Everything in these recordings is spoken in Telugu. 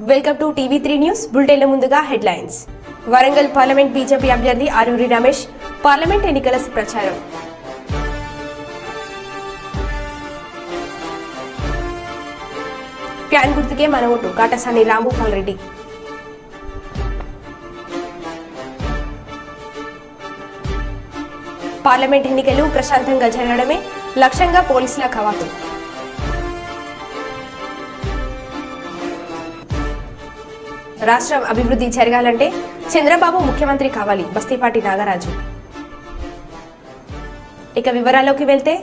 వెల్కమ్ టు టీవీ3 న్యూస్ బులెటిన్ల ముందుగా హెడ్లైన్స్. వరంగల్ పార్లమెంట్ బీజేపీ అభ్యర్థి ఆరూరి రమేష్ పార్లమెంట్ ఎన్నికల ప్రచారం. ఫ్యాన్ గుర్తుకే మన ఓటు కాటసాని రాంభూపాల్ రెడ్డి. పార్లమెంట్ ఎన్నికలు ప్రశాంతంగా జరగడమే లక్ష్యంగా పోలీసుల కవాతు. రాష్ట్రం అభివృద్ధి జరగాలంటే చంద్రబాబు ముఖ్యమంత్రి కావాలి బస్తీపాటి నాగరాజు. ఇక వివరాల్లోకి వెళ్తే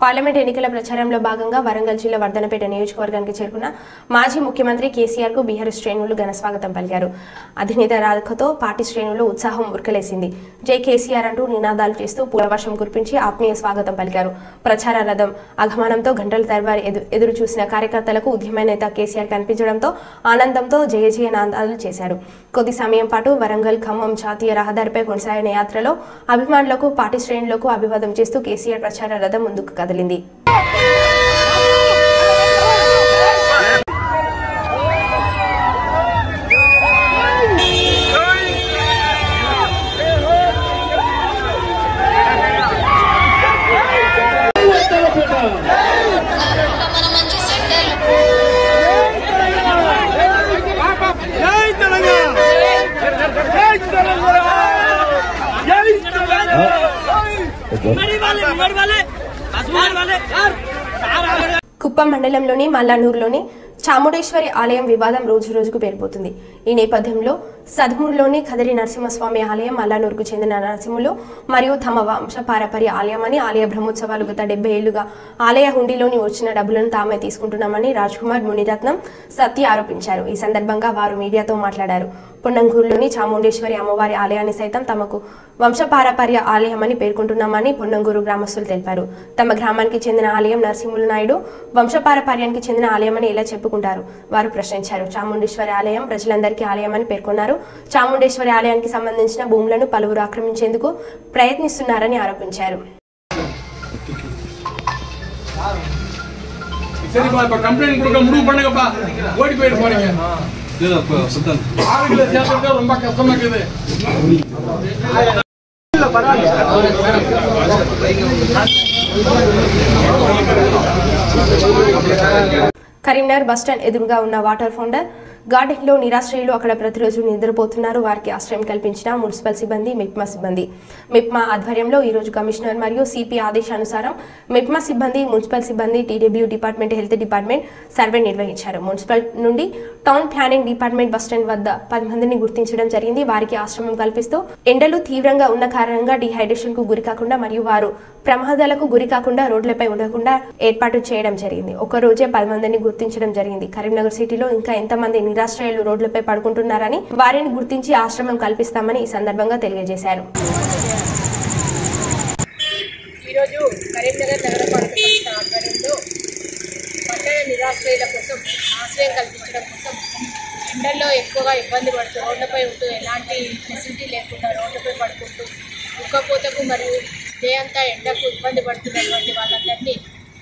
పార్లమెంట్ ఎన్నికల ప్రచారంలో భాగంగా వరంగల్ జిల్లా వర్ధనపేట నియోజకవర్గానికి చేరుకున్న మాజీ ముఖ్యమంత్రి కేసీఆర్ కు బీహార్ శ్రేణులు ఘన స్వాగతం పలికారు. అధినేత రాకతో పార్టీ శ్రేణుల్లో ఉత్సాహం ఉరకలేసింది. జై కేసీఆర్ అంటూ నినాదాలు చేస్తూ పూలవర్షం కురిపించి ఆత్మీయ స్వాగతం పలికారు. ప్రచార రథం ఆగమనంతో గంటల తరబడి ఎదురు చూసిన కార్యకర్తలకు ఉద్యమ నేత కేసీఆర్ కనిపించడంతో ఆనందంతో జయ జయ నాదాలు చేశారు. కొద్ది సమయం పాటు వరంగల్ ఖమ్మం జాతీయ రహదారిపై కొనసాగిన యాత్రలో అభిమానులకు పార్టీ శ్రేణులకు అభివాదం చేస్తూ కేసీఆర్ ప్రచార రథం ముందుకు కదిలింది. కుప్పం మండలంలోని మల్లానూరులోని చాముండేశ్వరి ఆలయం వివాదం రోజు రోజుకు పేరుపోతుంది. ఈ నేపథ్యంలో సద్మూరులోని కదిరి నరసింహస్వామి ఆలయం మల్లానూరుకు చెందిన నరసింహులు మరియు తమ వంశపారపర్య ఆలయం అని ఆలయ బ్రహ్మోత్సవాలు గత 70 ఏళ్లుగా ఆలయ హుండీలోని వచ్చిన డబ్బులను తామే తీసుకుంటున్నామని రాజ్ కుమార్ మునిరత్నం సత్య ఆరోపించారు. ఈ సందర్భంగా వారు మీడియాతో మాట్లాడారు. పొన్నంగూరులోని చాముండేశ్వరి అమ్మవారి ఆలయాన్ని సైతం తమకు వంశపారపర్య ఆలయమని పేర్కొంటున్నామని పొన్నంగూరు గ్రామస్తులు తెలిపారు. తమ గ్రామానికి చెందిన ఆలయం నరసింహులు నాయుడు వంశపారపర్యానికి చెందిన ఆలయమని ఎలా చెప్పుకుంటారు వారు ప్రశ్నించారు. చాముండేశ్వరి ఆలయం ప్రజలందరికీ ఆలయమని పేర్కొన్నారు. చాముండేశ్వరి ఆలయానికి సంబంధించిన భూములను పలువురు ఆక్రమించేందుకు ప్రయత్నిస్తున్నారని ఆరోపించారు. కరీంనగర్ బస్టాండ్ ఎదురుగా ఉన్న వాటర్ ఫౌండర్ గార్డెన్ లో నిరాశ్రయులు అక్కడ ప్రతిరోజు నిద్రపోతున్నారు. వారికి ఆశ్రయం కల్పించిన మున్సిపల్ సిబ్బంది, మిప్మా సిబ్బంది. మిప్మా ఆధ్వర్యంలో ఈ రోజు కమిషనర్ మరియు సిపి ఆదేశానుసారం మిప్మా సిబ్బంది, మున్సిపల్ సిబ్బంది, TW department, health department survey నిర్వహించారు. మున్సిపల్ నుండి టౌన్ ప్లానింగ్ డిపార్ట్మెంట్ బస్టాండ్ వద్ద 10 మందిని గుర్తించడం జరిగింది. వారికి ఆశ్రమం కల్పిస్తూ ఎండలు తీవ్రంగా ఉన్న కారణంగా డిహైడ్రేషన్ కు గురి కాకుండా మరియు వారు ప్రమాదాలకు గురి కాకుండా రోడ్లపై ఉండకుండా ఏర్పాటు చేయడం జరిగింది. ఒక రోజే 10 మందిని గుర్తించడం జరిగింది. కరీంనగర్ సిటీలో ఇంకా ఎంతమంది నిరాశ్రయులు రోడ్లపై పడుకుంటున్నారని వారిని గుర్తించి ఆశ్రమం కల్పిస్తామని ఈ సందర్భంగా తెలియజేశారు. ఈరోజు కరీంనగర్ నగరపాలక సంస్థ ఆధ్వర్యంలో పట్టణ నిరాశ్రయుల కోసం ఆశ్రయం కల్పించడం కోసం ఎండల్లో ఎక్కువగా ఇబ్బంది పడుతూ రోడ్లపై ఉంటూ ఎలాంటి ఫెసిలిటీ లేకుండా రోడ్లపై పడుకుంటూ ఉక్కపోతకు మరియు డే అంతా ఎండకు ఇబ్బంది పడుతున్నటువంటి వాళ్ళందరినీ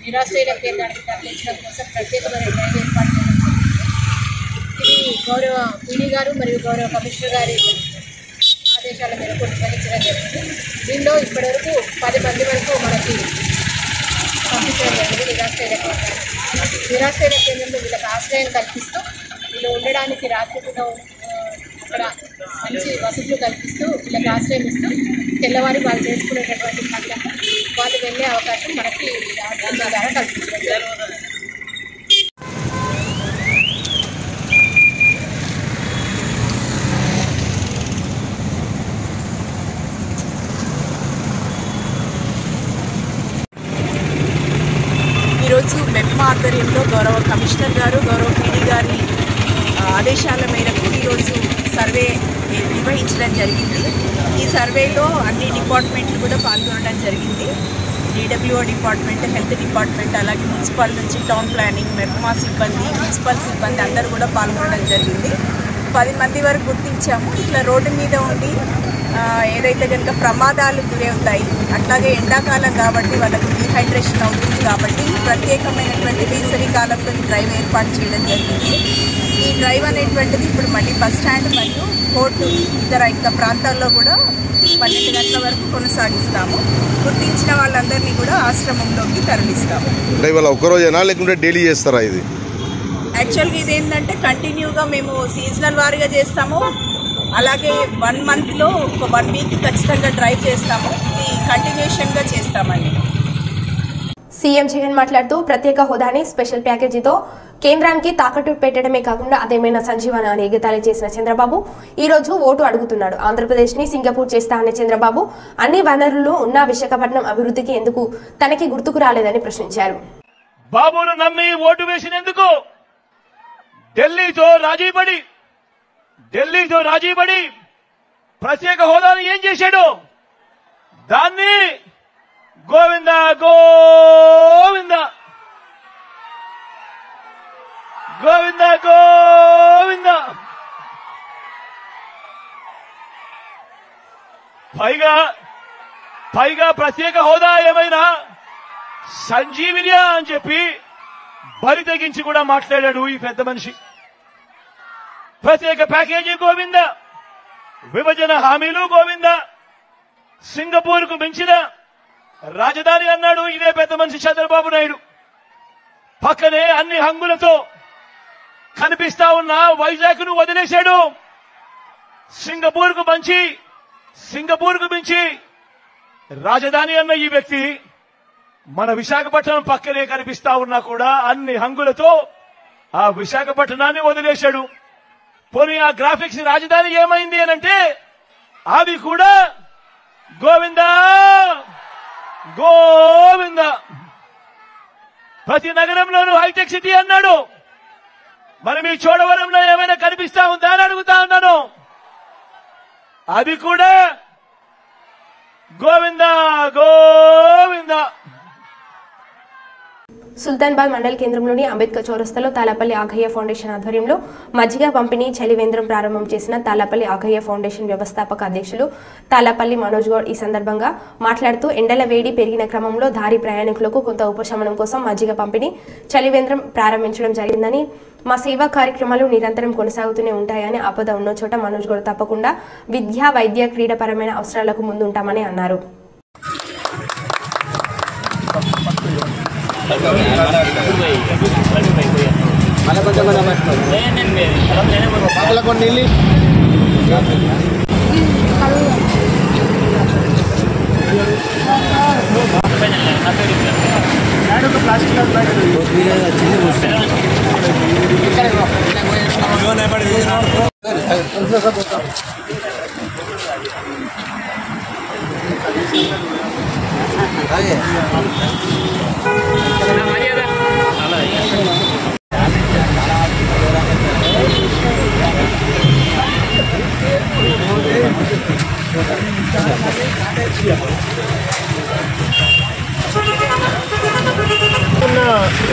నిరాశ్రయుల కేంద్రానికి తరలించడం కోసం ప్రత్యేకమైన డ్రైవ్ ఏర్పాటు చేయడం. ఇది గౌరవ పీడీ గారు మరియు గౌరవ కమిషనర్ గారి ఆదేశాల మేరకు నిర్వహించడం జరిగింది. దీనిలో ఇప్పటివరకు 10 మంది వరకు మనకి పంపించడం జరిగింది. నిరాశ్రయుల కేంద్రంలో వీళ్ళకి ఆశ్రయం కల్పిస్తూ వీళ్ళు ఉండడానికి రాత్రిపూట అక్కడ మంచి వసతులు కల్పిస్తూ వీళ్ళకి ఆశ్రయం ఇస్తూ తెల్లవారి వాళ్ళు చేసుకునేటటువంటి పనులకు వాళ్ళు వెళ్ళే అవకాశం మనకి రాజ్యాంగం ద్వారా కల్పించడం జరుగుతుంది. ఈరోజు మెప్మా ఆధ్వర్యంలో గౌరవ కమిషనర్ గారు, గౌరవ పీడీ గారి ఆదేశాల మేరకు ఈరోజు సర్వే నిర్వహించడం జరిగింది. ఈ సర్వేలో అన్ని డిపార్ట్మెంట్లు కూడా పాల్గొనడం జరిగింది. డీడబ్ల్యూఓ డిపార్ట్మెంట్, హెల్త్ డిపార్ట్మెంట్, అలాగే మున్సిపల్ నుంచి టౌన్ ప్లానింగ్, మెప్మా సిబ్బంది, మున్సిపల్ సిబ్బంది అందరూ కూడా పాల్గొనడం జరిగింది. 10 మంది వరకు గుర్తించాము. ఇట్లా రోడ్డు మీద ఉండి ఏదైతే కనుక ప్రమాదాలు గురవుతాయి, అట్లాగే ఎండాకాలం కాబట్టి వాళ్ళకి డీహైడ్రేషన్ అవుతుంది కాబట్టి ప్రత్యేకమైనటువంటి వేసవి కాలంలో ఈ డ్రైవ్ ఏర్పాటు చేయడం జరిగింది. ఈ డ్రైవ్ అనేటువంటిది ఇప్పుడు మళ్ళీ బస్ స్టాండ్ మరియు కోర్టు ఇతర ప్రాంతాల్లో కూడా 12 గంటల వరకు కొనసాగిస్తాము. గుర్తించిన వాళ్ళందరినీ కూడా ఆశ్రమంలోకి తరలిస్తాము. ఇవాళ ఒక్కరోజేనా లేకుంటే డైలీ చేస్తారా? ఇది యాక్చువల్గా ఇదేంటంటే కంటిన్యూగా మేము సీజనల్ వారీగా చేస్తాము. అలాగే 1 మంత్లో ఒక 1 వీక్ ఖచ్చితంగా డ్రైవ్ చేస్తాము. ఇది కంటిన్యూషన్గా చేస్తామండి. సీఎం జగన్ మాట్లాడుతూ ప్రత్యేక హోదాని స్పెషల్ ప్యాకేజీతో కేంద్రానికి తాకట్టు పెట్టడమే కాకుండా అదేమైనా సంజీవన అని ఎగతాళి చేసిన చంద్రబాబు ఈ రోజు ఓటు అడుగుతున్నాడు. ఆంధ్రప్రదేశ్ ని సింగపూర్ చేస్తా అనే చంద్రబాబు అన్ని వనరులు ఉన్న విశాఖపట్నం అభివృద్ధికి ఎందుకు తనకి గుర్తుకు రాలేదని ప్రశ్నించారు. బాబును నమ్మి ఓటు వేసినందుకు ఢిల్లీతో రాజీపడి ప్రత్యేక హోదాను ఏం చేశాడు? దాన్ని గోవింద గోవింద గోవింద గోవింద పైగా ప్రత్యేక హోదా ఏమైనా సంజీవినియా అని చెప్పి బరి తెగించి కూడా మాట్లాడాడు ఈ పెద్ద మనిషి. ప్రత్యేక ప్యాకేజీ గోవింద, విభజన హామీలు గోవింద, సింగపూర్ కు మించిన రాజధాని అన్నాడు ఇదే పెద్ద మనిషి చంద్రబాబు నాయుడు. పక్కనే అన్ని హంగులతో కనిపిస్తా ఉన్న వైజాగ్ ను వదిలేశాడు. సింగపూర్ కు మించి రాజధాని అన్న ఈ వ్యక్తి మన విశాఖపట్నం పక్కనే కనిపిస్తా ఉన్నా కూడా అన్ని హంగులతో ఆ విశాఖపట్నాన్ని వదిలేశాడు. పోనీ ఆ గ్రాఫిక్స్ రాజధాని ఏమైంది అనంటే అవి కూడా గోవిందా గోవింద. ప్రతి నగరంలోనూ హైటెక్ సిటీ అన్నాడు. మరి మీ చోడవరంలో ఏమైనా కనిపిస్తా ఉందా అని అడుగుతా ఉన్నాను. అది కూడా గోవింద గోవింద. సుల్తాన్బాద్ మండల కేంద్రంలోని అంబేద్కర్ చౌరస్తాలో తాలాపల్లి ఆగయ్య ఫౌండేషన్ ఆధ్వర్యంలో మజ్జిగ పంపిణీ చలివేంద్రం ప్రారంభం చేసిన తాలాపల్లి ఆగయ్య ఫౌండేషన్ వ్యవస్థాపక అధ్యక్షులు తాలాపల్లి మనోజ్ గౌడ్ ఈ సందర్భంగా మాట్లాడుతూ ఎండల వేడి పెరిగిన క్రమంలో దారి ప్రయాణికులకు కొంత ఉపశమనం కోసం మజ్జిగ పంపిణీ చలివేంద్రం ప్రారంభించడం జరిగిందని, మా సేవా కార్యక్రమాలు నిరంతరం కొనసాగుతూనే ఉంటాయని, ఆపద ఉన్న చోట మనోజ్ గౌడ్ తప్పకుండా విద్య, వైద్య, క్రీడాపరమైన అవసరాలకు ముందుంటామని అన్నారు.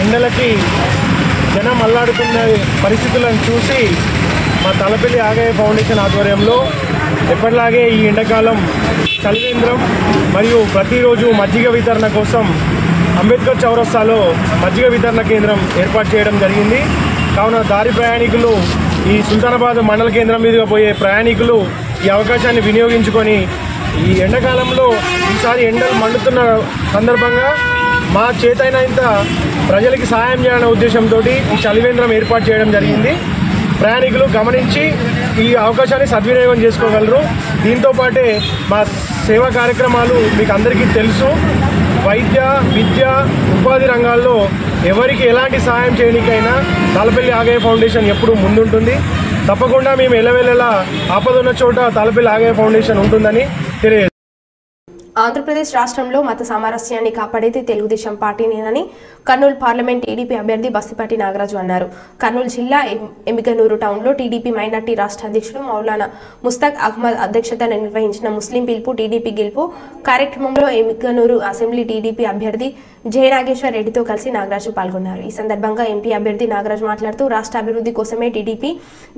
ఎండలకి జనం అల్లాడుతున్న పరిస్థితులను చూసి మా తాలాపల్లి ఆగయ్య ఫౌండేషన్ ఆధ్వర్యంలో ఎప్పటిలాగే ఈ ఎండాకాలం చలివేంద్రం మరియు ప్రతిరోజు మజ్జిగ వితరణ కోసం అంబేద్కర్ చౌరస్తాలో మజ్జిగ వితరణ కేంద్రం ఏర్పాటు చేయడం జరిగింది. కావున దారి ప్రయాణికులు, ఈ సుల్తానాబాద్ మండల కేంద్రం మీదుగా పోయే ప్రయాణికులు ఈ అవకాశాన్ని వినియోగించుకొని ఈ ఎండాకాలంలో ఈసారి ఎండలు మండుతున్న సందర్భంగా మా చేతైనంత ప్రజలకి సహాయం చేయాలనే ఉద్దేశంతో ఈ చలివేంద్రం ఏర్పాటు చేయడం జరిగింది. ప్రయాణికులు గమనించి ఈ అవకాశాన్ని సద్వినియోగం చేసుకోగలరు. దీంతో పాటే మా సేవా కార్యక్రమాలు మీకు అందరికీ తెలుసు. వైద్య, విద్య, ఉపాధి రంగాల్లో ఎవరికి ఎలాంటి సహాయం చేయడానికైనా తాలాపల్లి ఆగయ్య ఫౌండేషన్ ఎప్పుడూ ముందుంటుంది. తప్పకుండా మేము ఎల్లవెల్లలా ఆపదున్న చోట తాలాపల్లి ఆగయ్య ఫౌండేషన్ ఉంటుందని తెలియజేస్తాం. ఆంధ్రప్రదేశ్ రాష్ట్రంలో మత సామరస్యాన్ని కాపాడేది తెలుగుదేశం పార్టీనేనని కర్నూలు పార్లమెంట్ టీడీపీ అభ్యర్థి బస్తిపాటి నాగరాజు అన్నారు. కర్నూలు జిల్లా ఎమ్మిగనూరు టౌన్లో టీడీపీ మైనార్టీ రాష్ట్ర అధ్యక్షుడు మౌలానా ముస్తాక్ అహ్మద్ అధ్యక్షతన నిర్వహించిన ముస్లిం పిలుపు టీడీపీ గెలుపు కార్యక్రమంలో ఎమ్మిగనూరు అసెంబ్లీ టీడీపీ అభ్యర్థి జయనాగేశ్వర్ రెడ్డితో కలిసి నాగరాజు పాల్గొన్నారు. ఈ సందర్భంగా ఎంపీ అభ్యర్థి నాగరాజు మాట్లాడుతూ రాష్ట్ర అభివృద్ధి కోసమే టీడీపీ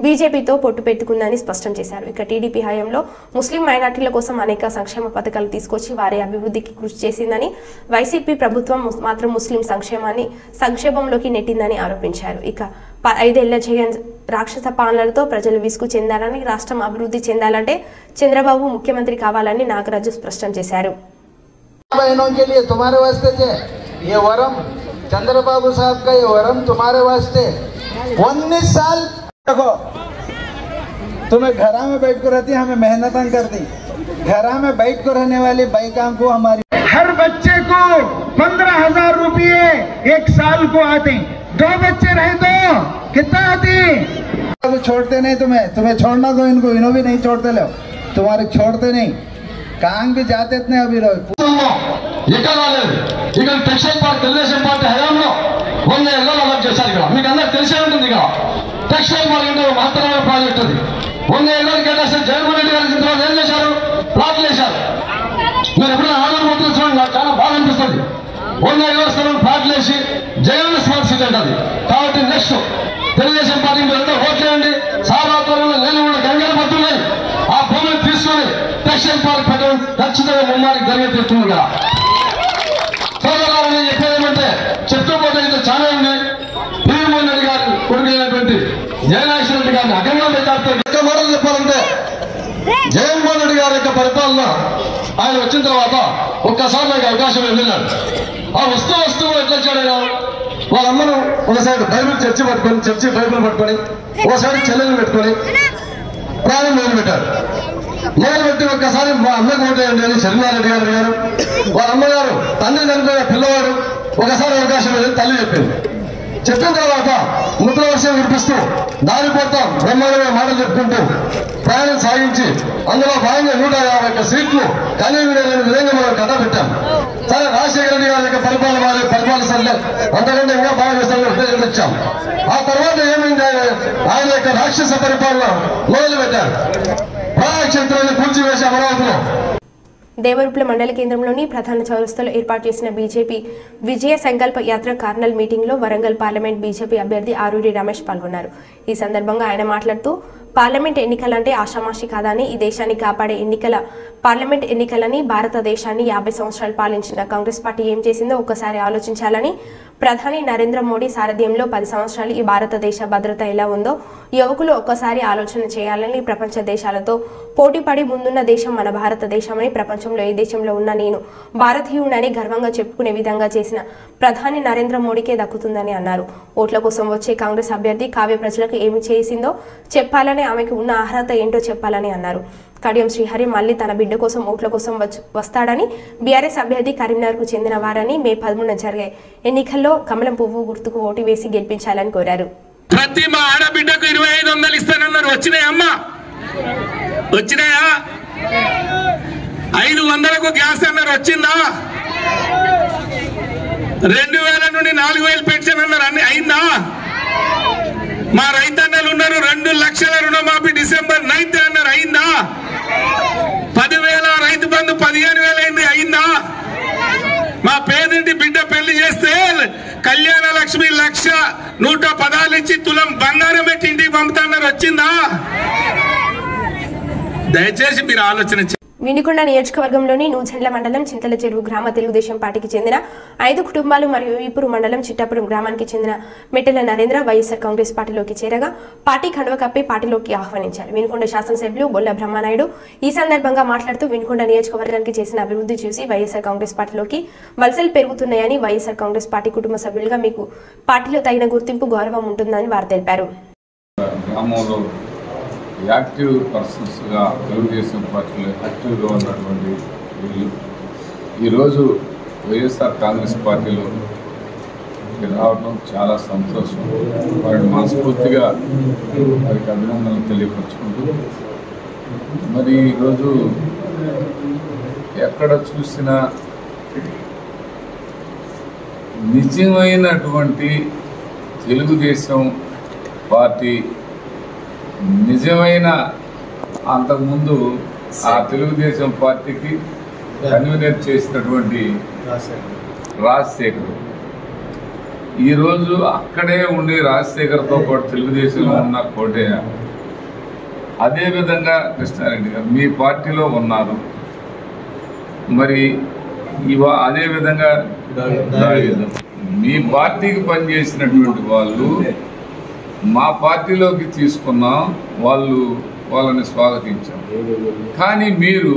బీజేపీతో పొట్టు పెట్టుకుందని స్పష్టం చేశారు. ఇక టీడీపీ హయాంలో ముస్లిం మైనార్టీల కోసం అనేక సంక్షేమ పథకాలు తీసుకొచ్చి వారి అభివృద్ధికి కృషి చేసిందని, వైసీపీ ప్రభుత్వం మాత్రం ముస్లిం సంక్షేమాన్ని సంక్షేమంలోకి నెట్టిందని ఆరోపించారు. ఇక 5 ఏళ్ల జగన్ రాక్షస పాలనలతో ప్రజలు విసుగు చెందాలని, రాష్ట్రం అభివృద్ధి చెందాలంటే చంద్రబాబు ముఖ్యమంత్రి కావాలని నాగరాజు స్పష్టం చేశారు. बहनों के लिए तुम्हारे वास्ते ये वरम चंद्रबाबू साहब का ये वरम तुम्हारे वास्ते 19 साल देखो तुम्हें घरा में बैठ कर रहती हमें मेहनत कर दी घरा में बैठ कर रहने वाली बाइका को हमारी हर बच्चे को 15,000 रुपये एक साल को आते 2 बच्चे रहे तो कितना आती छोड़ते नहीं तुम्हें छोड़ना तो इनको इन्हों भी नहीं छोड़ते लो तुम्हारे छोड़ते नहीं కాంగ్ भी जाते इतने अभी ఇక్కడ రాలేదు. ఇక్కడ టెక్స్టైల్ పార్క్ తెలుగుదేశం పార్టీ హయాంలో 100 ఏళ్ళు అలా చేశారు. ఇక్కడ మీకు అందరికి తెలిసే ఉంటుంది. ఇక్కడ టెక్స్టైల్ పార్క్ అంటే మహత్తరమైన ప్రాజెక్ట్ అది. 100 ఏళ్ళు కేటాయిస్తే జగన్మోహన్ రెడ్డి గారి తర్వాత ఏం చేశారు? ప్లాట్లు వేశారు. మీరు ఎప్పుడైనా ఆంధ్రప్రదేశ్ చూడండి, నాకు చాలా బాగా అనిపిస్తుంది. 100 ఏళ్ళ స్థలం ప్లాట్లు వేసి జగన్ స్మార్ట్ సిటీ అంటది. కాబట్టి నెక్స్ట్ తెలుగుదేశం పార్టీ మీరంతా ఓట్లేయండి. సారాత్వరంలో నేను కూడా గంగలు పడుతున్నాయి. ఆ భూమిని తీసుకొని టెక్స్టైల్ పార్క్ పెట్టడం ఖచ్చితంగా ముమ్మారికి జరిగే తెస్తుంది. కదా సోదరులు చెప్పేది ఏమంటే చెప్తూ పోతే ఇంత చాలా ఉంది. జగన్మోహన్ రెడ్డి గారు కొడుకైనటువంటి జయనాగేశ్వర రెడ్డి గారిని అఖండ మెజార్టీతో మాటలు చెప్పాలంటే జగన్మోహన్ రెడ్డి గారి యొక్క పరిపాలన ఆయన వచ్చిన తర్వాత ఒక్కసారి నాకు అవకాశం వెళ్ళినాడు. ఆ వస్తువు ఎట్లా చేయడం వాళ్ళ అమ్మను ఒకసారి బైబిల్ చర్చి బైబిల్ పట్టుకొని ఒకసారి చెల్లెలు పెట్టుకొని ప్రాణం మొదలుపెట్టారు. మొదలుపెట్టి ఒక్కసారి మా అమ్మకు ఓటేయండి అని శర్మారెడ్డి గారు అడిగారు. వాళ్ళ అమ్మగారు తండ్రి చనిపోయిన పిల్లవాడు ఒకసారి అవకాశం లేదని తల్లి చెప్పింది. చెప్పిన తర్వాత ముద్ర వర్షం వినిపిస్తూ దారిపోతాం బ్రహ్మాండమైన మాటలు చెప్పుకుంటూ ప్రయాణం సాగించి అందులో భాగంగా 151 సీట్లు కనీవిలేని విధంగా మనం కథ పెట్టాం. సరే రాజశేఖర రెడ్డి గారి యొక్క పరిపాలన సర్లే అంతకంటే ఇంకా బాగా చేస్తామని ఉద్దేశం తెచ్చాం. ఆ తర్వాత ఏమైంది? ఆయన యొక్క రాక్షస పరిపాలన మొదలు పెట్టారు. ప్రజాక్షేత్రాన్ని కూల్చివేసి అమరావతిలో దేవరూపల మండల కేంద్రంలోని ప్రధాన చౌరస్తాలో ఏర్పాటు చేసిన బీజేపీ విజయ సంకల్ప యాత్ర కార్నల్ మీటింగ్లో వరంగల్ పార్లమెంట్ బీజేపీ అభ్యర్థి ఆరూరి రమేష్ పాల్గొన్నారు. ఈ సందర్భంగా ఆయన మాట్లాడుతూ పార్లమెంట్ ఎన్నికలంటే ఆషామాషి కాదని, ఈ దేశాన్ని కాపాడే పార్లమెంట్ ఎన్నికలని, భారతదేశాన్ని 50 సంవత్సరాలు పాలించిన కాంగ్రెస్ పార్టీ ఏం చేసిందో ఒక్కసారి ఆలోచించాలని, ప్రధాని నరేంద్ర మోడీ సారథ్యంలో 10 సంవత్సరాలు ఈ భారతదేశ భద్రత ఎలా ఉందో యువకులు ఒక్కసారి ఆలోచన చేయాలని, ప్రపంచ దేశాలతో పోటీపడి ముందున్న దేశం మన భారతదేశమని, ప్రపంచంలో ఏ దేశంలో ఉన్న నేను భారతీయుడని గర్వంగా చెప్పుకునే విధంగా చేసిన ప్రధాని నరేంద్ర మోడీకే దక్కుతుందని అన్నారు. ఓట్ల కోసం వచ్చే కాంగ్రెస్ అభ్యర్థి కావ్య ప్రజలకు ఏమి చేసిందో చెప్పాలని, ఆమెకు ఉన్న అర్హత ఏంటో చెప్పాలని అన్నారు. కడియం శ్రీహరి మళ్లీ తన బిడ్డ కోసం ఓట్ల కోసం వస్తాడని, బీఆర్ఎస్ అభ్యర్థి కరీంనగర్కు చెందిన వారని, మే 13న జరిగే ఎన్నికల్లో కమలం పువ్వు గుర్తుకు ఓటు వేసి గెలిపించాలని కోరారు. ప్రతి మా ఆడబిడ్డకు 2500 ఇస్తానన్నారు. వచ్చినాయమ్మా? వచ్చినాయా? 500కు గ్యాస్ అన్నారు. వచ్చిందా? 2000 నుండి 4000 పెన్షన్ అన్నారు. అన్ని అయిందా? మా రైతన్నలు ఉన్నారు. 2 లక్షల రుణమాఫీ డిసెంబర్ 9th అన్నారు. అయిందా? 10,000 రైతు బంధు 15,000 అయింది. అయిందా? మా పేదింటి బిడ్డ పెళ్లి చేస్తే కళ్యాణ లక్ష్మి 1,110 ఇచ్చి తులం బంగారం పెట్టి ఇంటికి పంపుతున్నారు. వచ్చిందా? దయచేసి మీరు ఆలోచన. వినుకొండ నియోజకవర్గంలోని నూజెండ్ల మండలం చింతల చెరువు గ్రామ తెలుగుదేశం పార్టీకి చెందిన 5 కుటుంబాలు మరియు ఈపూరు మండలం చిట్టాపురం గ్రామానికి చెందిన మెట్టెల నరేంద్ర వైఎస్ఆర్ కాంగ్రెస్ పార్టీలోకి చేరగా పార్టీ కండువ కప్పి పార్టీలోకి ఆహ్వానించారు. వినుకొండ శాసనసభ్యులు బొల్ల బ్రహ్మనాయుడు ఈ సందర్భంగా మాట్లాడుతూ వినుకొండ నియోజకవర్గానికి చేసిన అభివృద్ధి చూసి వైఎస్ఆర్ కాంగ్రెస్ పార్టీలోకి వలసలు పెరుగుతున్నాయని, వైఎస్ఆర్ కాంగ్రెస్ పార్టీ కుటుంబ సభ్యులుగా మీకు పార్టీలో తగిన గుర్తింపు గౌరవం ఉంటుందని వారు తెలిపారు. యాక్టివ్ పర్సన్స్గా తెలుగుదేశం పార్టీలో యాక్టివ్గా ఉన్నటువంటి వీళ్ళు ఈరోజు వైఎస్ఆర్ కాంగ్రెస్ పార్టీలో రావడం చాలా సంతోషం. వారిని మనస్ఫూర్తిగా వారికి అభినందనలు తెలియపరుచుకుంటూ మరి ఈరోజు ఎక్కడ చూసినా నిజమైనటువంటి తెలుగుదేశం పార్టీ నిజమైన అంతకుముందు ఆ తెలుగుదేశం పార్టీకి కన్వీనర్ చేసినటువంటి రాజశేఖర్ ఈరోజు అక్కడే ఉండి రాజశేఖర్తో పాటు తెలుగుదేశంలో ఉన్న కోటయ్య, అదేవిధంగా కృష్ణారెడ్డి గారు మీ పార్టీలో ఉన్నారు. మరి అదేవిధంగా మీ పార్టీకి పనిచేసినటువంటి వాళ్ళు మా పార్టీలోకి తీసుకున్నాం, వాళ్ళని స్వాగతించాం. కానీ మీరు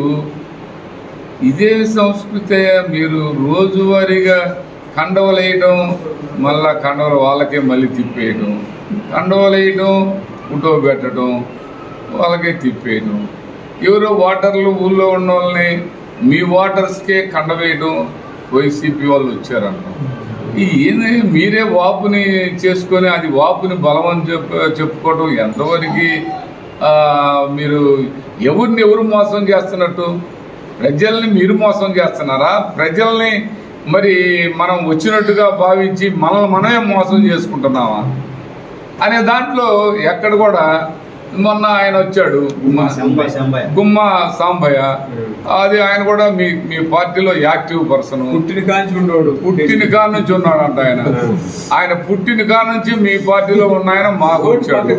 ఇదే సంస్కృతి, మీరు రోజువారీగా కండవలు వేయడం, మళ్ళా కండవలు వాళ్ళకే మళ్ళీ తిప్పేయడం, కండవలు వేయడం, ఫోటో పెట్టడం, వాళ్ళకే తిప్పేయడం. ఎవరో ఓటర్లు ఊళ్ళో ఉన్న వాళ్ళని మీ ఓటర్స్కే కండవేయడం వైసీపీ వాళ్ళు వచ్చారంట. ఏంది మీరే వాపుని చేసుకొని అది వాపుని బలం అని చెప్పుకోవడం ఎంతవరకు మీరు ఎవరు మోసం చేస్తున్నట్టు? ప్రజల్ని మీరు మోసం చేస్తున్నారా? ప్రజల్ని మరి మనం వచ్చినట్టుగా భావించి మనమే మోసం చేసుకుంటున్నామా అనే దాంట్లో ఎక్కడ కూడా మొన్న ఆయన వచ్చాడు గుమ్మ సాంబయ్య, అది ఆయన కూడా మీ పార్టీలో యాక్టివ్ పర్సన్, పుట్టిన కాడ నుంచి ఉన్నాడంట. ఆయన పుట్టిన కాడ నుంచి మీ పార్టీలో ఉన్న ఆయన మాకు వచ్చాడు.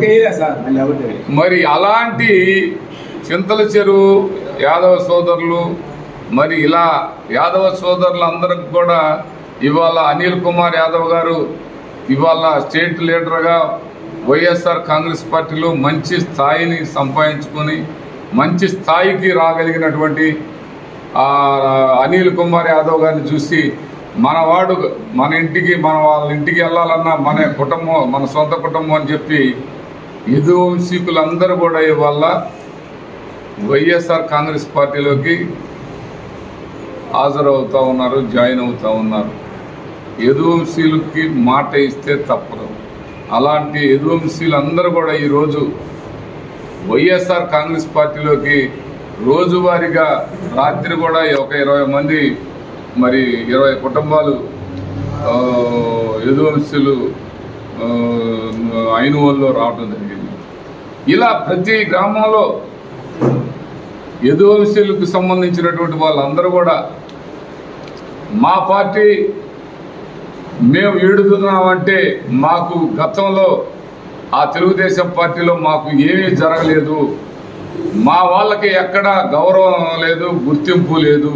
మరి అలాంటి చింతల చెరువు యాదవ సోదరులు, మరి ఇలా యాదవ సోదరులందరికి కూడా ఇవాళ అనిల్ కుమార్ యాదవ్ గారు ఇవాళ స్టేట్ లీడర్గా వైఎస్ఆర్ కాంగ్రెస్ పార్టీలో మంచి స్థాయిని సంపాదించుకొని మంచి స్థాయికి రాగలిగినటువంటి అనిల్ కుమార్ యాదవ్ గారిని చూసి మనవాడు మన వాళ్ళ ఇంటికి వెళ్ళాలన్నా మన కుటుంబం, మన సొంత కుటుంబం అని చెప్పి యదువంశీకులందరూ కూడా ఇవాళ వైఎస్ఆర్ కాంగ్రెస్ పార్టీలోకి హాజరవుతూ ఉన్నారు, జాయిన్ అవుతూ ఉన్నారు. యదువంశీలకి మాట ఇస్తే తప్పదు. అలాంటి యదువంశీలందరూ కూడా ఈరోజు వైఎస్ఆర్ కాంగ్రెస్ పార్టీలోకి రోజువారీగా రాత్రి కూడా ఒక 20 మంది, మరి 20 కుటుంబాలు యదువంశీలు ఐనువల్లో రావడం జరిగింది. ఇలా ప్రతి గ్రామంలో యదువంశీలకు సంబంధించినటువంటి వాళ్ళందరూ కూడా మా పార్టీ మేము ఏడుతున్నామంటే మాకు గతంలో ఆ తెలుగుదేశం పార్టీలో మాకు ఏమీ జరగలేదు, మా వాళ్ళకి ఎక్కడా గౌరవం లేదు, గుర్తింపు లేదు.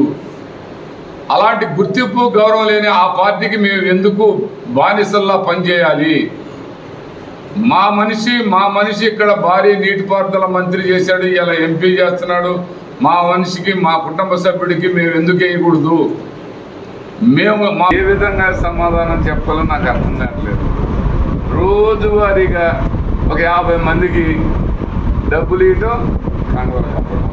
అలాంటి గుర్తింపు గౌరవం లేని ఆ పార్టీకి మేము ఎందుకు బానిసల్లా పనిచేయాలి? మా మనిషి ఇక్కడ భారీ నీటిపారుదల మంత్రి చేశాడు, ఇలా ఎంపీ చేస్తున్నాడు. మా మనిషికి, మా కుటుంబ సభ్యుడికి మేము ఎందుకు వేయకూడదు? మేము ఏ విధంగా సమాధానం చెప్పాలో నాకు అర్థం కావట్లేదు. రోజువారీగా ఒక 50 మందికి డబ్బులు ఇవ్వటం, కండవలు కప్పడం,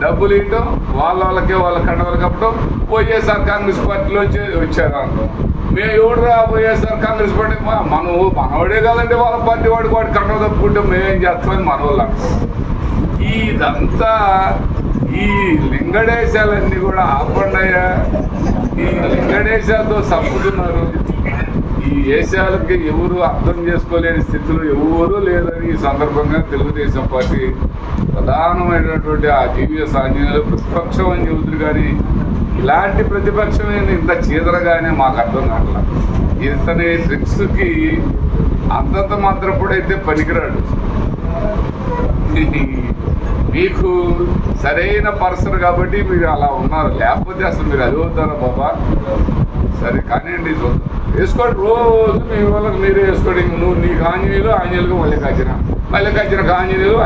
డబ్బులు ఇవ్వటం, వాళ్ళకే వాళ్ళ కండవలు కప్పడం. వైఎస్ఆర్ కాంగ్రెస్ పార్టీలోంచి వచ్చారు అంటాం. మేము ఎవడురా వైఎస్ఆర్ కాంగ్రెస్ పార్టీ, మనవాడే కాదండి వాళ్ళ పార్టీ వాడి కండవ తప్పుకుంటే మేమేం చేస్తామని మనవాళ్ళు అంటాం. ఇదంతా ఈ లింగడేశాలన్నీ కూడా ఆపండయ్యా. ఈ లింగడేశాలతో సంపుతున్నారు. ఈ దేశాలకి ఎవరు అర్థం చేసుకోలేని స్థితిలో ఎవరూ లేదని ఈ సందర్భంగా తెలుగుదేశం పార్టీ ప్రధానమైనటువంటి ఆ జీవీఎస్ ఆంజనేయులు ప్రతిపక్షం అని చెబుతురు. కానీ ఇలాంటి ప్రతిపక్షమైన ఇంత చీదరగానే మాకు అర్థం కావట్లా. ఇతని ట్రిక్స్కి అంతంత మాత్రప్పుడైతే పనికిరాడు. మీకు సరైన పర్సన్ కాబట్టి మీరు అలా ఉన్నారు, లేకపోతే అసలు మీరు అది అవుతారా బాబా? సరే కానివ్వండి, వేసుకోండి. రోజు మీ వాళ్ళకి మీరే వేసుకోండి. నువ్వు నీకు ఆంజనేయులు మల్లికార్జునకు ఆంజనేయులు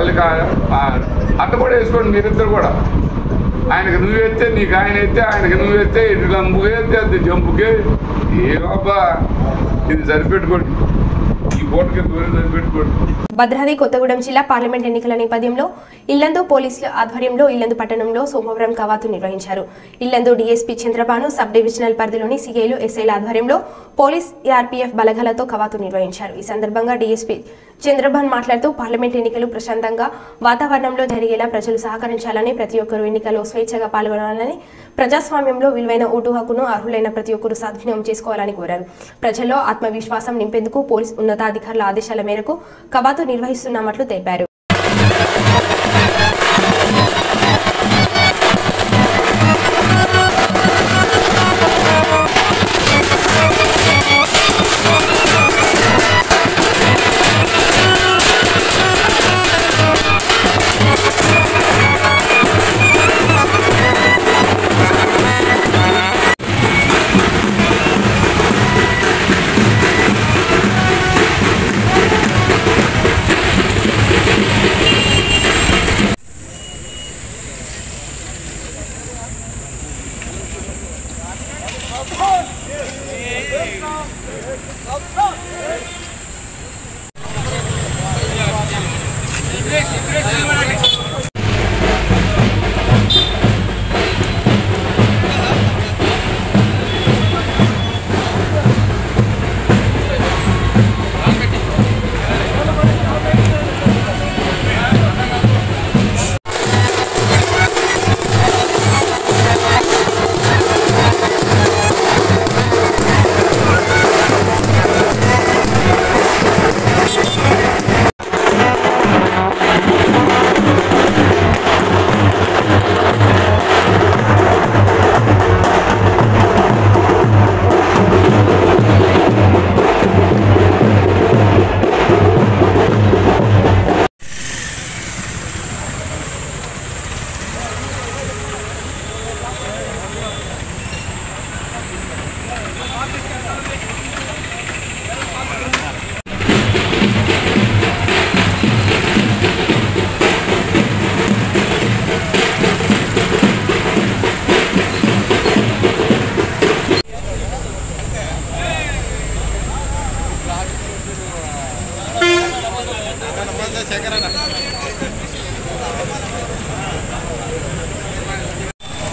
అట్ట కూడా వేసుకోండి. మీరిద్దరు కూడా ఆయనకు నువ్వు ఎత్తే నీకు ఆయన ఎత్తే, ఆయనకి నువ్వు ఎత్తే ఇటు లంపుకే ఎత్తే అది జంపుకే. ఏ బాబా ఇది సరిపెట్టుకోండి, ఈ పూటకి సరిపెట్టుకోండి. భద్రాద్రి కొత్తగూడెం జిల్లా పార్లమెంట్ ఎన్నికల నేపథ్యంలో ఇల్లందు పోలీసుల ఆధ్వర్యంలో ఇల్లందు పట్టణంలో సోమవారం కవాతు నిర్వహించారు. Yellandu DSP Chandrabhanu sub divisional పరిధిలోని సీఐలు ఎస్ఐల ఆధ్వర్యంలో పోలీస్ ఆర్పీఎఫ్ బలగాలతో కవాతు నిర్వహించారు. ఈ సందర్భంగా డీఎస్పీ చంద్రబాబు మాట్లాడుతూ పార్లమెంట్ ఎన్నికలు ప్రశాంతంగా వాతావరణంలో జరిగేలా ప్రజలు సహకరించాలని, ప్రతి ఒక్కరూ ఎన్నికల్లో స్వేచ్ఛగా పాల్గొనాలని, ప్రజాస్వామ్యంలో విలువైన ఓటు హక్కును అర్హులైన ప్రతి ఒక్కరూ సద్వినియోగం చేసుకోవాలని కోరారు. ప్రజల్లో ఆత్మవిశ్వాసం నింపేందుకు పోలీసు ఉన్నతాధికారుల ఆదేశాల మేరకు కవాతు నిర్వహిస్తున్నామట్లు తెలిపారు.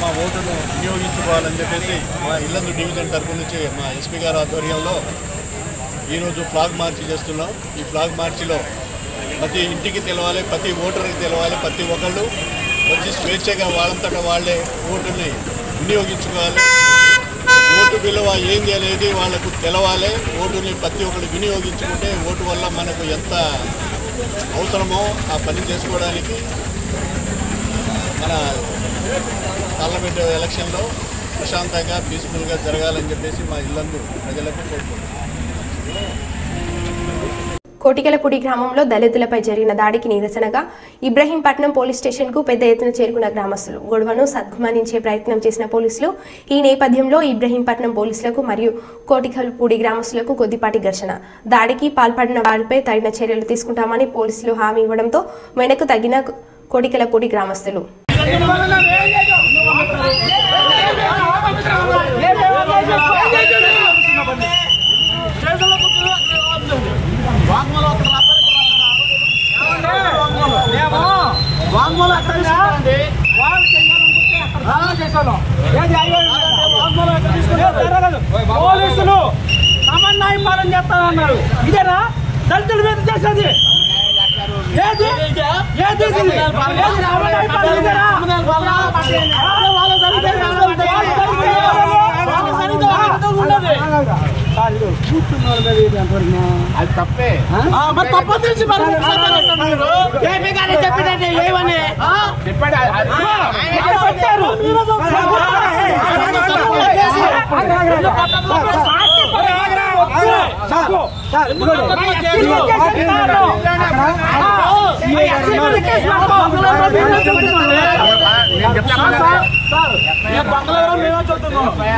మా ఓటును వినియోగించుకోవాలని చెప్పేసి మా ఇల్లందు డివిజన్ తరపు నుంచి మా ఎస్పీ గారి ఆధ్వర్యంలో ఈరోజు ఫ్లాగ్ మార్చ్ చేస్తున్నాం. ఈ ఫ్లాగ్ మార్చిలో ప్రతి ఇంటికి తెలవాలి, ప్రతి ఓటర్కి తెలవాలి, ప్రతి ఒక్కళ్ళు వచ్చి స్వేచ్ఛగా వాళ్ళంతటా వాళ్ళే ఓటుని వినియోగించుకోవాలి. ఓటు విలువ ఏంది అనేది వాళ్ళకు తెలవాలి. ఓటుని ప్రతి ఒక్కరు వినియోగించుకుంటే ఓటు వల్ల మనకు ఎంత అవసరమో ఆ పని చేసుకోవడానికి మన పార్లమెంట్ ఎలక్షన్లో ప్రశాంతంగా పీస్ఫుల్గా జరగాలని చెప్పేసి మా ఇల్లందు ప్రజలకు కోరుకుంటున్నాం. కోటికలపూడి గ్రామంలో దళితులపై జరిగిన దాడికి నిరసనగా ఇబ్రహీంపట్నం పోలీస్ స్టేషన్కు పెద్ద ఎత్తున చేరుకున్న గ్రామస్తులు గొడవను సద్గుమానించే ప్రయత్నం చేసిన పోలీసులు. ఈ నేపథ్యంలో ఇబ్రహీంపట్నం పోలీసులకు మరియు కోటికలపూడి గ్రామస్తులకు కొద్దిపాటి ఘర్షణ. దాడికి పాల్పడిన వారిపై తగిన చర్యలు తీసుకుంటామని పోలీసులు హామీ ఇవ్వడంతో వెనక్కు తగ్గిన కోటికలపూడి గ్రామస్తులు. పోలీసులు సమన్వయ పాలన చేస్తానన్నారు. ఇదేనా దళితుల మీద చేసేది? ఏది ఏది అది తప్పే. తప్ప తెలిసి చెప్పినట్టే ఏమని పెట్టారు.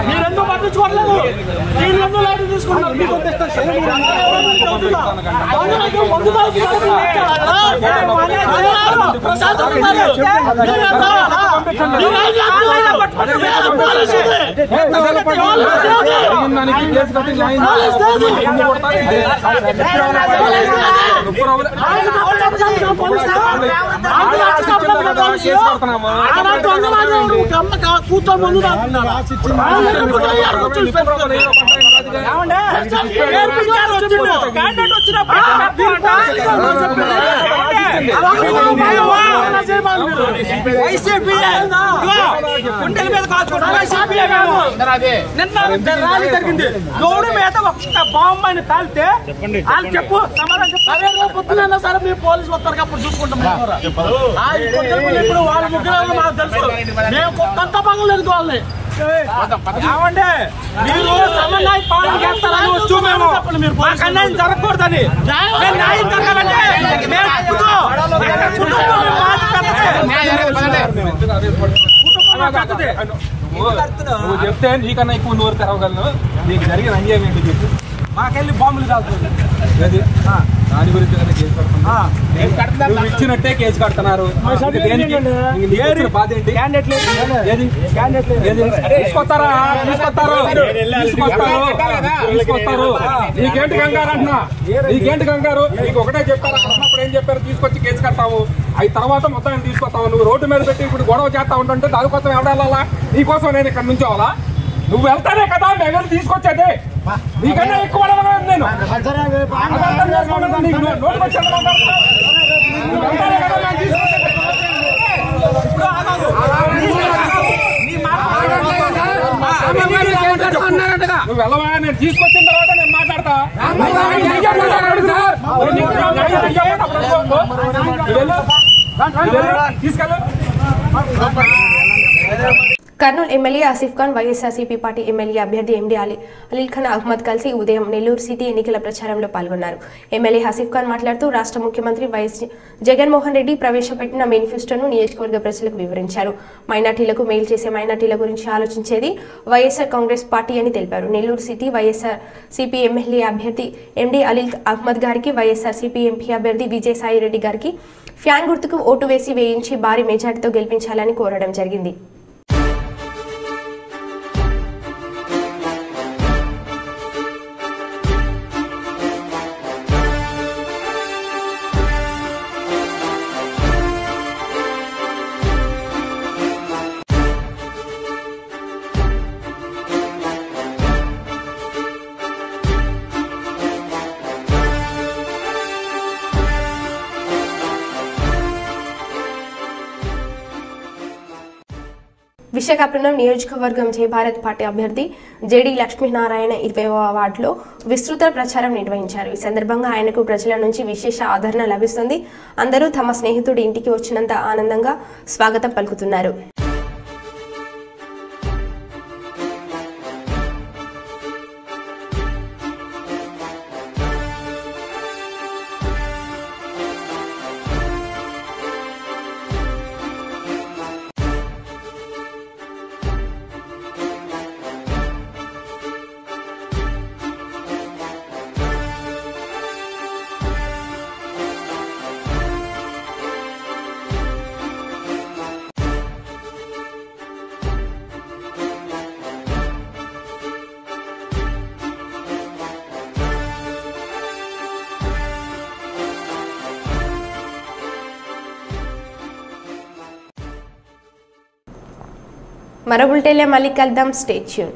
మీరెందుకు పట్టించుకోవట్లేదు? మీరెందుకు లైట్ తీసుకుంటారు? కూర్చొని ముందు జరిగింది రోడ్డు మీద ఒక బాంబు అని కాలితే వాళ్ళు చెప్పు సమాధానం పొద్దున సరే మీరు పోలీసులు వస్తారు అప్పుడు చూసుకుంటాం. ఇప్పుడు వాళ్ళ ముగ్గురు మాకు తెలుసు, మేము కొంత పనులు లేదు వాళ్ళని ఏమంటే మీరు సమన్వయ పాలన చేస్తారని వచ్చు మేము మాకు అన్యాయం జరగకూడదని. న్యాయం జరగాలంటే నువ్వు చెప్తే నీకన్నా ఎక్కువ నోరు తెరవగలను. నీకు జరిగిన అన్యాయం ఏంటి చెప్పు. మాకెళ్ళి బాంబులు కాల్తుంది దాని గురించి నువ్వు ఇచ్చినట్టే కేసు కడుతున్నారు. బాధ ఏంటి? తీసుకొస్తారా? తీసుకొస్తారు. నీకేంటి కంగారు అంటున్నా? నీకేంటి కంగారు? నీకు ఒకటే చెప్పారు, అన్నప్పుడు ఏం చెప్పారు? తీసుకొచ్చి కేసు కడతాము, అవి తర్వాత మొత్తం తీసుకొస్తావు. నువ్వు రోడ్డు మీద పెట్టి ఇప్పుడు గొడవ చేస్తా ఉంటుంటే దానికోసం ఎవడాలా? నీకోసం నేను ఇక్కడ నుంచి అవ్వాలా? నువ్వు వెళ్తానే కదా మేము తీసుకొచ్చేది. నీకన్నా ఎక్కువ నేను నువ్వు వెళ్ళవా? నేను తీసుకొచ్చిన తర్వాత నేను మాట్లాడతా. తీసుకెళ్ళు. Kurnool MLA Asif Khan YSRCP party MLA అభ్యర్థి ఎండి అలీల్ ఖాన్ అహ్మద్ కలిసి ఉదయం నెల్లూరు సిటీ ఎన్నికల ప్రచారంలో పాల్గొన్నారు. ఎమ్మెల్యే ఆసిఫ్ ఖాన్ మాట్లాడుతూ రాష్ట్ర ముఖ్యమంత్రి వైఎస్ జగన్మోహన్ రెడ్డి ప్రవేశపెట్టిన మేనిఫెస్టోను నియోజకవర్గ ప్రజలకు వివరించారు. మైనార్టీలకు మేలు చేసే మైనార్టీల గురించి ఆలోచించేది వైఎస్ఆర్ కాంగ్రెస్ పార్టీ అని తెలిపారు. నెల్లూరు సిటీ వైఎస్ఆర్సీపీ ఎమ్మెల్యే అభ్యర్థి ఎండి అలీల్ అహ్మద్ గారికి, వైఎస్ఆర్సీపీ ఎంపీ అభ్యర్థి విజయసాయిరెడ్డి గారికి ఫ్యాన్ గుర్తుకు ఓటు వేయించి భారీ మెజార్టీతో గెలిపించాలని కోరడం జరిగింది. విశాఖపట్నం నియోజకవర్గం జయభారత్ పార్టీ అభ్యర్థి జేడి లక్ష్మీనారాయణ 20వ వార్డులో విస్తృత ప్రచారం నిర్వహించారు. ఈ సందర్భంగా ఆయనకు ప్రజల నుంచి విశేష ఆదరణ లభిస్తుంది. అందరూ తమ స్నేహితుడి ఇంటికి వచ్చినంత ఆనందంగా స్వాగతం పలుకుతున్నారు. మరో బులెటిన్లో మళ్ళీ కలుద్దాం. Stay tune.